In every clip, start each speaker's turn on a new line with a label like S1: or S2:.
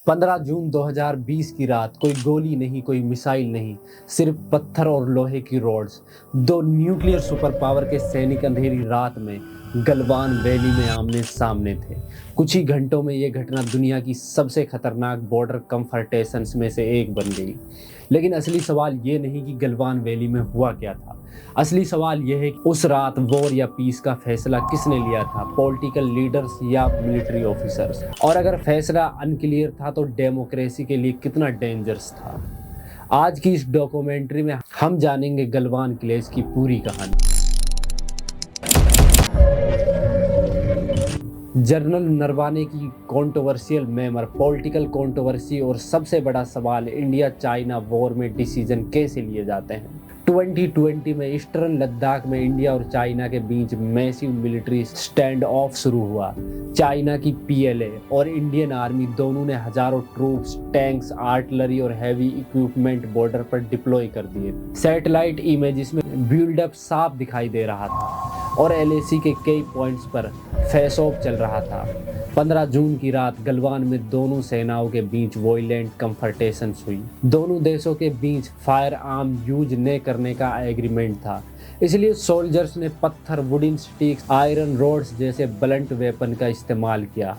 S1: 15 जून 2020 की रात, कोई गोली नहीं, कोई मिसाइल नहीं, सिर्फ पत्थर और लोहे की रॉड्स। दो न्यूक्लियर सुपर पावर के सैनिक अंधेरी रात में गलवान वैली में आमने सामने थे। कुछ ही घंटों में यह घटना दुनिया की सबसे खतरनाक बॉर्डर कंफर्टेशंस में से एक बन गई। लेकिन असली सवाल ये नहीं कि गलवान वैली में हुआ क्या था। असली सवाल यह है कि उस रात वॉर या पीस का फैसला किसने लिया था, पॉलिटिकल लीडर्स या मिलिट्री ऑफिसर्स। और अगर फैसला अनक्लियर था तो डेमोक्रेसी के लिए कितना डेंजरस था। आज की इस डॉक्यूमेंट्री में हम जानेंगे गलवान क्लैश की पूरी कहानी। जनरल नरवाने की कंट्रोवर्शियल मेमर, पॉलिटिकल कंट्रोवर्सी और सबसे बड़ा सवाल, इंडिया चाइना वॉर में डिसीजन कैसे लिए जाते हैं। 2020 में ईस्टर्न लद्दाख में इंडिया और चाइना के बीच मैसिव मिलिट्री स्टैंड ऑफ शुरू हुआ। चाइना की पीएलए और इंडियन आर्मी दोनों ने हजारों ट्रूप्स, टैंक्स, आर्टिलरी और हैवी इक्विपमेंट बॉर्डर पर डिप्लॉय कर दिए। सैटेलाइट इमेजेस में बिल्डअप साफ दिखाई दे रहा था और एलएसी के कई पॉइंट्स पर फेस ऑफ चल रहा था। 15 जून की रात गलवान में दोनों सेनाओं के बीच वॉयलेंट कंफर्टेशंस हुई। दोनों देशों के बीच फायर आर्म यूज न करने का एग्रीमेंट था, इसलिए सोल्जर्स ने पत्थर, वुडन स्टिक्स, आयरन रोड्स जैसे ब्लंट वेपन का इस्तेमाल किया।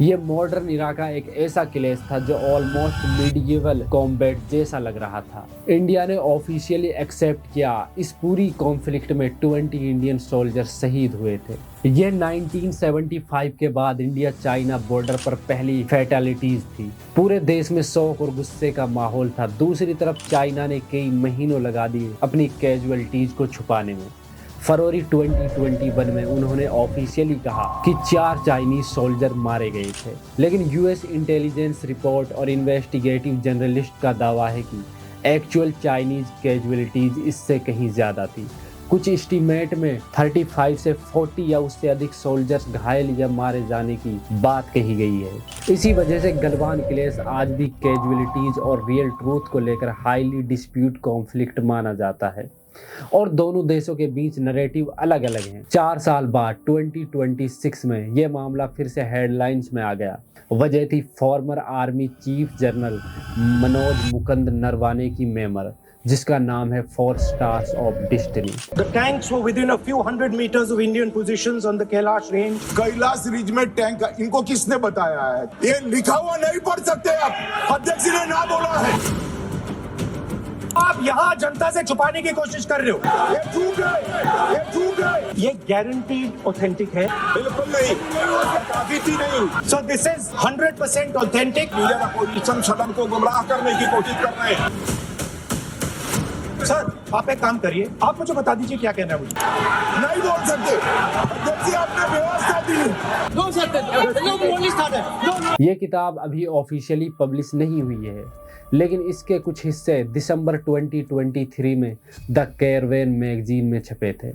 S1: ये मॉडर्न इरा का एक ऐसा क्लैश था जो ऑलमोस्ट मिडिएवल कॉम्बैट जैसा लग रहा था। इंडिया ने ऑफिशियली एक्सेप्ट किया इस पूरी कॉन्फ्लिक्ट में 20 इंडियन सोल्जर्स शहीद हुए थे। ये 1975 के बाद इंडिया चाइना बॉर्डर पर पहली फैटेलिटीज थी। पूरे देश में शौक और गुस्से का माहौल था। दूसरी तरफ चाइना ने कई महीनों लगा दिए अपनी कैजुअलिटीज को छुपाने में। फरवरी 2021 में उन्होंने ऑफिशियली कहा कि 4 चाइनीज सोल्जर मारे गए थे, लेकिन यूएस इंटेलिजेंस रिपोर्ट और इन्वेस्टिगेटिव जर्नलिस्ट का दावा है कि एक्चुअल चाइनीज कैजुअलिटीज इससे कहीं ज़्यादा थी। कुछ एस्टीमेट में 35 से 40 या उससे अधिक सोल्जर्स घायल या मारे जाने की बात कही गई है। इसी वजह से गलवान क्लैश आज भी कैजुअलिटीज और रियल ट्रूथ को लेकर हाईली डिस्प्यूट कॉन्फ्लिक्ट माना जाता है और दोनों देशों के बीच नैरेटिव अलग अलग हैं। 4 साल बाद 2026 में यह मामला फिर से हेडलाइंस में आ गया। वजह थी farmer army chief general Manoj Mukund Naravane की मेमर, जिसका नाम है 4 Stars of Destiny।
S2: The tanks were within a few hundred meters of Indian positions on the Kailash range.
S3: Kailash ridge में टैंक, इनको किसने बताया है? ये लिखा हुआ नहीं पढ़ सकते आप, अध्यक्ष ने ना बोला है।
S2: आप यहाँ जनता से छुपाने की कोशिश कर रहे हो।
S3: ये झूठ है, ये झूठ है।
S2: ये गारंटीड ऑथेंटिक है।
S3: बिल्कुल नहीं, काफी थी नहीं।
S2: So this is 100% authentic.
S3: Media opposition सदन को गुमराह करने की कोशिश कर रहे हैं।
S2: सर, आप एक काम करिए, आप मुझे बता दीजिए क्या कहना है मुझे।
S3: नहीं बोल सकते, अध्यक्ष आपने व्यवस्था दी।
S1: ये किताब अभी ऑफिशियली पब्लिश नहीं हुई है, लेकिन इसके कुछ हिस्से दिसंबर 2023 में द कैरवेन मैगजीन में छपे थे।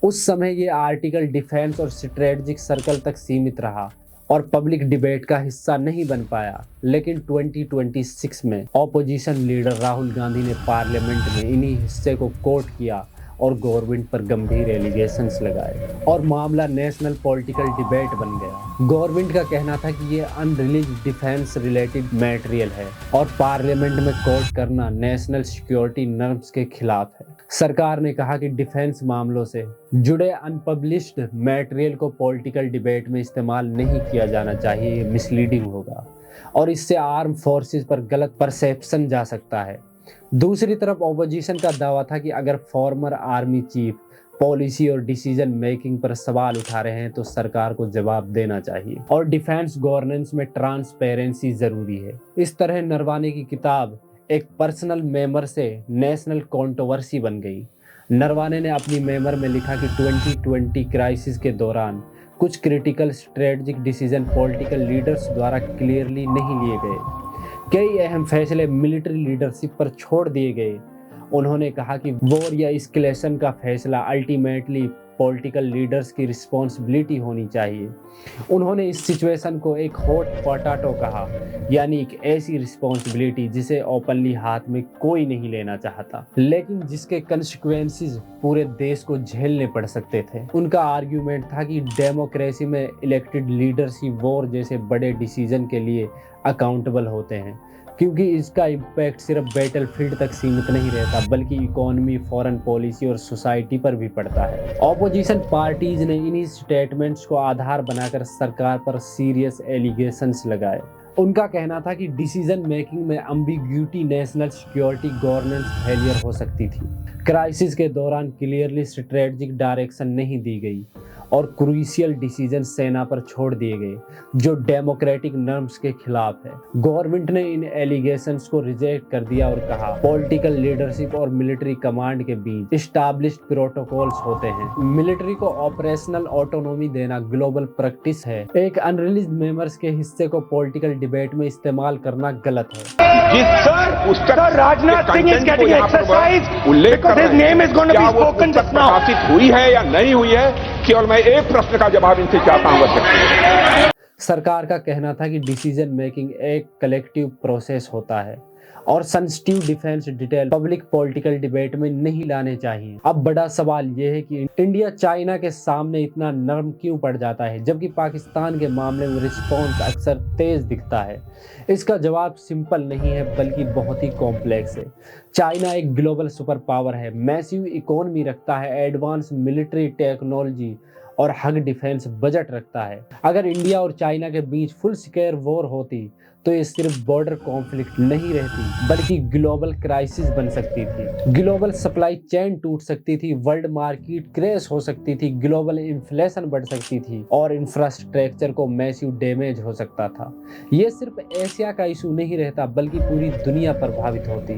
S1: उस समय ये आर्टिकल डिफेंस और स्ट्रेटजिक सर्कल तक सीमित रहा और पब्लिक डिबेट का हिस्सा नहीं बन पाया। लेकिन 2026 में ऑपोजिशन लीडर राहुल गांधी ने पार्लियामेंट में इन्हीं हिस्से को कोट किया और गवर्नमेंट पर गंभीर एलिगेशंस लगाए और मामला नेशनल पॉलिटिकल डिबेट बन गया। गवर्नमेंट का कहना था कि ये अनरिलीज डिफेंस रिलेटेड मटेरियल है और पार्लियामेंट में कोट करना नेशनल सिक्योरिटी नॉर्म्स के खिलाफ है। सरकार ने कहा कि डिफेंस मामलों से जुड़े अनपब्लिश्ड मटेरियल को पॉलिटिकल डिबेट में इस्तेमाल नहीं किया जाना चाहिए, ये मिसलीडिंग होगा और इससे आर्म फोर्सेस पर गलत परसेप्शन जा सकता है। दूसरी तरफ ऑपोजिशन का दावा था कि अगर फॉर्मर आर्मी चीफ पॉलिसी और डिसीजन मेकिंग पर सवाल उठा रहे हैं तो सरकार को जवाब देना चाहिए और डिफेंस गवर्नेंस में ट्रांसपेरेंसी जरूरी है। इस तरह नरवाने की किताब एक पर्सनल मेमर से नेशनल कंट्रोवर्सी बन गई। नरवाने ने अपनी मेमर में लिखा कि 2020 क्राइसिस के दौरान कुछ critical strategic decision political leaders द्वारा क्लियरली नहीं लिए गए। कई अहम फैसले मिलिट्री लीडरशिप पर छोड़ दिए गए। उन्होंने कहा कि वॉर या एस्केलेशन का फैसला अल्टीमेटली पॉलिटिकल लीडर्स की रिस्पॉन्सिबिलिटी होनी चाहिए। उन्होंने इस सिचुएशन को एक हॉट पोटैटो कहा, यानी एक ऐसी रिस्पॉन्सिबिलिटी जिसे ओपनली हाथ में कोई नहीं लेना चाहता, लेकिन जिसके कंसिक्वेंसेस पूरे देश को झेलने पड़ सकते थे। उनका आर्ग्यूमेंट था कि डेमोक्रेसी में इलेक्टेड लीडर्स ही वॉर जैसे बड़े डिसीजन के लिए अकाउंटेबल होते हैं, क्योंकि इसका इम्पैक्ट सिर्फ बैटलफील्ड तक सीमित नहीं रहता बल्कि इकोनॉमी, फॉरेन पॉलिसी और सोसाइटी पर भी पड़ता है। ऑपोजिशन पार्टीज ने इन्हीं स्टेटमेंट्स को आधार बनाकर सरकार पर सीरियस एलिगेशंस लगाए। उनका कहना था कि डिसीजन मेकिंग में अम्बिग्यूटी, नेशनल सिक्योरिटी, गवर्नेंस फेलियर हो सकती थी। क्राइसिस के दौरान क्लियरली स्ट्रेटजिक डायरेक्शन नहीं दी गई और क्रूशियल डिसीजन सेना पर छोड़ दिए गए, जो डेमोक्रेटिक नॉर्म्स के खिलाफ है। गवर्नमेंट ने इन एलिगेशंस को रिजेक्ट कर दिया और कहा पॉलिटिकल लीडरशिप और मिलिट्री कमांड के बीच एस्टैब्लिश्ड प्रोटोकॉल्स होते हैं। मिलिट्री को ऑपरेशनल ऑटोनॉमी देना ग्लोबल प्रैक्टिस है। एक अनरिलीज्ड मेंबर्स के हिस्से को पॉलिटिकल डिबेट में इस्तेमाल करना गलत है।
S2: Rajnath Singh is getting exercise because his name is going to be spoken just now.
S4: प्रकाशित हुई है या नहीं हुई है, केवल मैं एक प्रश्न का जवाब इनसे चाहता हूं।
S1: सरकार का कहना था कि डिसीजन मेकिंग एक कलेक्टिव प्रोसेस होता है और sensitive defence detail public political debate में नहीं लाने चाहिए। अब बड़ा सवाल यह है कि इंडिया चाइना के सामने इतना नरम क्यों पड़ जाता है, जबकि पाकिस्तान के मामले में रिस्पॉन्स अक्सर तेज दिखता है। इसका जवाब सिंपल नहीं है बल्कि बहुत ही कॉम्प्लेक्स है। चाइना एक ग्लोबल सुपर पावर है, मैसिव इकोनॉमी रखता है, एडवांस मिलिट्री टेक्नोलॉजी और हग डिफेंस बजट रखता है। अगर इंडिया और चाइना के बीच फुल स्केल वॉर होती तो ये सिर्फ बॉर्डर कॉन्फ्लिक्ट नहीं रहती बल्कि ग्लोबल क्राइसिस बन सकती थी। ग्लोबल सप्लाई चेन टूट सकती थी, वर्ल्ड मार्केट क्रैश हो सकती थी, ग्लोबल इन्फ्लेशन बढ़ सकती थी और इंफ्रास्ट्रक्चर को मैसिव डैमेज हो सकता था। ये सिर्फ एशिया का इशू नहीं रहता बल्कि पूरी दुनिया प्रभावित होती।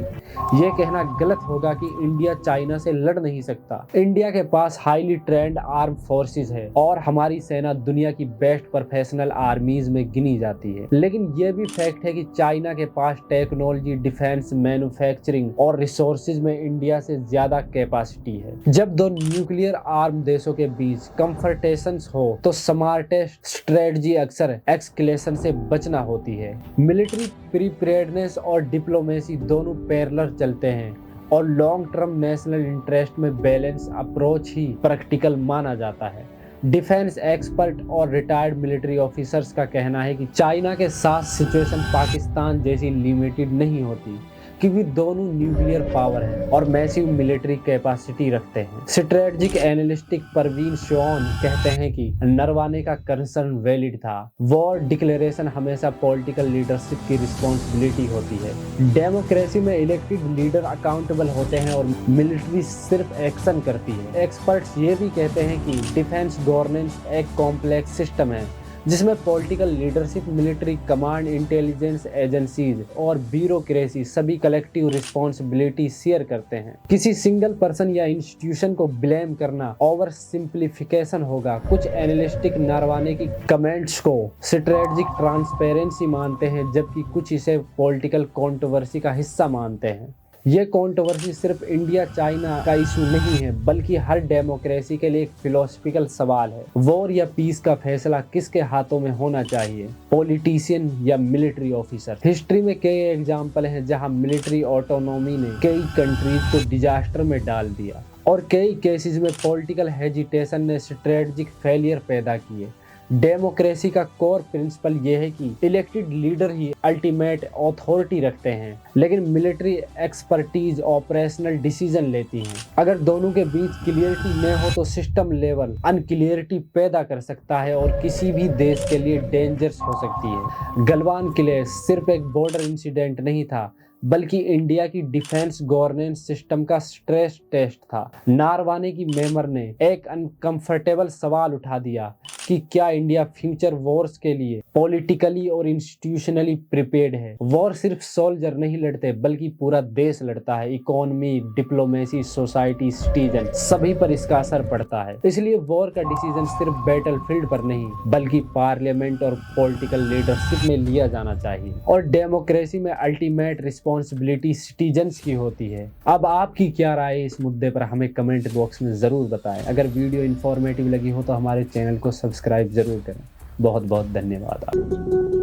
S1: ये कहना गलत होगा कि इंडिया चाइना से लड़ नहीं सकता। इंडिया के पास हाईली ट्रेंड आर्म फोर्सेस है और हमारी सेना दुनिया की बेस्ट प्रोफेशनल आर्मीज में गिनी जाती है। लेकिन ये भी फैक्ट है कि चाइना के पास टेक्नोलॉजी, डिफेंस, मैन्युफैक्चरिंग और रिसोर्सेज में इंडिया से ज्यादा कैपेसिटी है। जब दो न्यूक्लियर आर्म देशों के बीच कंफ्रंटेशंस हो तो स्मार्टेस्ट स्ट्रेटजी अक्सर एस्केलेशन से बचना होती है। मिलिट्री प्रीपेयर्डनेस और डिप्लोमेसी दोनों पैरेलल चलते हैं और लॉन्ग टर्म नेशनल इंटरेस्ट में बैलेंस अप्रोच ही प्रैक्टिकल माना जाता है। डिफेंस एक्सपर्ट और रिटायर्ड मिलिट्री ऑफिसर्स का कहना है कि चाइना के साथ सिचुएशन पाकिस्तान जैसी लिमिटेड नहीं होती, क्योंकि दोनों न्यूक्लियर पावर है और मैसिव मिलिट्री कैपेसिटी रखते हैं। स्ट्रेटजिक एनालिस्टिक परवीन शोन कहते हैं कि नरवाने का कंसर्न वैलिड था। वॉर डिक्लेरेशन हमेशा पॉलिटिकल लीडरशिप की रिस्पॉन्सिबिलिटी होती है। डेमोक्रेसी में इलेक्टेड लीडर अकाउंटेबल होते हैं और मिलिट्री सिर्फ एक्शन करती है। एक्सपर्ट्स ये भी कहते हैं कि डिफेंस गवर्नेंस एक कॉम्प्लेक्स सिस्टम है जिसमें political leadership, military command, intelligence agencies और ब्यूरोक्रेसी सभी कलेक्टिव रिस्पॉन्सिबिलिटी शेयर करते हैं। किसी सिंगल पर्सन या इंस्टीट्यूशन को ब्लेम करना ओवर सिंप्लीफिकेशन होगा। कुछ एनालिस्टिक नरवाने की कमेंट्स को स्ट्रेटजिक ट्रांसपेरेंसी मानते हैं जबकि कुछ इसे पॉलिटिकल कंट्रोवर्सी का हिस्सा मानते हैं। ये कंट्रोवर्सी सिर्फ इंडिया चाइना का इशू नहीं है बल्कि हर डेमोक्रेसी के लिए एक फिलोसफिकल सवाल है। वॉर या पीस का फैसला किसके हाथों में होना चाहिए, पॉलिटिशियन या मिलिट्री ऑफिसर? हिस्ट्री में कई एग्जाम्पल हैं जहां मिलिट्री ऑटोनॉमी ने कई कंट्रीज को डिजास्टर में डाल दिया और कई केसेस में पॉलिटिकल हेजिटेशन ने स्ट्रेटजिक फेलियर पैदा किए। डेमोक्रेसी का कोर प्रिंसिपल यह है कि इलेक्टेड लीडर ही अल्टीमेट अथॉरिटी रखते हैं, लेकिन मिलिट्री एक्सपर्टीज ऑपरेशनल डिसीजन लेती हैं। अगर दोनों के बीच क्लियरिटी न हो तो सिस्टम लेवल अनक्लियरिटी पैदा कर सकता है और किसी भी देश के लिए डेंजरस हो सकती है। गलवान किले सिर्फ एक बॉर्डर इंसिडेंट नहीं था बल्कि इंडिया की डिफेंस गवर्नेंस सिस्टम का स्ट्रेस टेस्ट था। नारवाने की मेंबर ने एक अनकंफर्टेबल सवाल उठा दिया कि क्या इंडिया फ्यूचर वॉर्स के लिए पॉलिटिकली और इंस्टीट्यूशनली प्रिपेयर्ड है। वॉर सिर्फ सोल्जर नहीं लड़ते बल्कि पूरा देश लड़ता है। इकोनॉमी, डिप्लोमेसी, सोसाइटी, सिटीजन सभी पर इसका असर पड़ता है। इसलिए वॉर का डिसीजन सिर्फ बैटलफील्ड पर नहीं बल्कि पार्लियामेंट और पॉलिटिकल लीडरशिप में लिया जाना चाहिए। और डेमोक्रेसी में अल्टीमेट रिस्पॉन्सिबिलिटी सिटीजन्स की होती है। अब आपकी क्या राय है इस मुद्दे पर हमें कमेंट बॉक्स में जरूर बताएं। अगर वीडियो इन्फॉर्मेटिव लगी हो तो हमारे चैनल को सब्सक्राइब जरूर करें। बहुत बहुत धन्यवाद आपका।